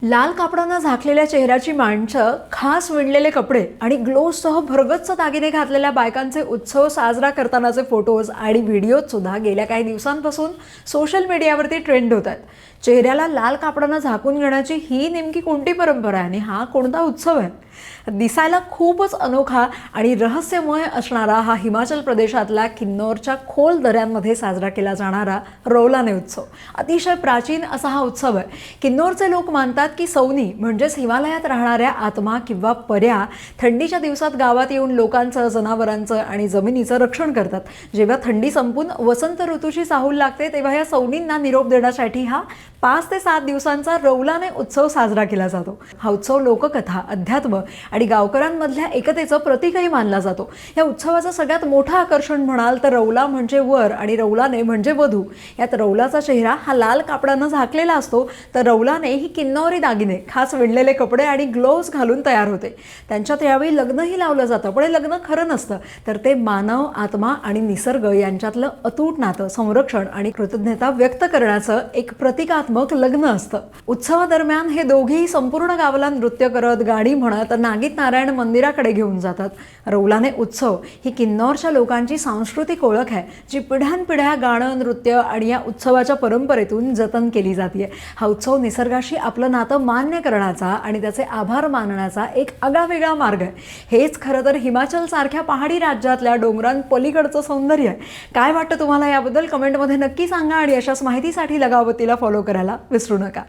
लाल कापडानं झाकलेल्या चेहऱ्याची माणसं, खास विणलेले कपडे आणि ग्लोव्हसह भरगच्च दागिने घातलेल्या बायकांचे उत्सव साजरा करतानाचे फोटोज आणि व्हिडिओज सुद्धा गेल्या काही दिवसांपासून सोशल मीडियावरती ट्रेंड होत आहेत. चेहऱ्याला लाल कापडानं झाकून घेण्याची ही नेमकी कोणती परंपरा आहे आणि हा कोणता उत्सव आहे? दिसायला खूपच अनोखा आणि रहस्यमय असणारा हा हिमाचल प्रदेशातल्या किन्नौरच्या खोल दऱ्यांमध्ये साजरा केला जाणारा रौलाने उत्सव अतिशय प्राचीन असा हा उत्सव आहे. किन्नौरचे लोक मानतात की सौनी म्हणजेच हिमालयात राहणाऱ्या आत्मा किंवा पर्या थंडीच्या दिवसात गावात येऊन लोकांचं, जनावरांचं आणि जमिनीचं रक्षण करतात. जेव्हा थंडी संपून वसंत ऋतूची चाहूल लागते तेव्हा या सौनींना निरोप देण्यासाठी हा 5 ते 7 दिवसांचा रौलाने उत्सव साजरा केला जातो. हा उत्सव लोककथा, अध्यात्म आणि गावकऱ्यांमधल्या एकतेचं प्रतीकही मानला जातो. या उत्सवाचं सगळ्यात मोठं आकर्षण म्हणाल तर रौला म्हणजे वर आणि रौलाने म्हणजे वधू. यात रौलाचा चेहरा हा लाल कापडानं झाकलेला असतो, तर रौलाने ही किन्नौरी दागिने, खास विणलेले कपडे आणि ग्लोव्स घालून तयार होते. त्यांच्यात यावेळी लग्नही लावलं जातं, पण हे लग्न खरं नसतं, तर ते मानव, आत्मा आणि निसर्ग यांच्यातलं अतूट नातं, संरक्षण आणि कृतज्ञता व्यक्त करण्याचं एक प्रतिकात्मक लग्न असतं. उत्सवादरम्यान हे दोघेही संपूर्ण गावाला नृत्य करत, गाणी म्हणत नागित नारायण मंदिराकडे घेऊन जातात. रौलाने उत्सव ही किन्नौरच्या लोकांची सांस्कृतिक ओळख आहे, जी पिढ्यानपिढ्या गाणं, नृत्य आणि या उत्सवाच्या परंपरेतून जतन केली जाते. हा उत्सव निसर्गाशी आपलं नातं मान्य करण्याचा आणि त्याचे आभार मानण्याचा एक आगळावेगळा मार्ग आहे. हेच खरं तर हिमाचल सारख्या पहाडी राज्यातल्या डोंगरांपलीकडचं सौंदर्य आहे. काय वाटतं तुम्हाला याबद्दल? कमेंटमध्ये नक्की सांगा आणि अशाच माहितीसाठी लगावतीला फॉलो करायला विसरू नका.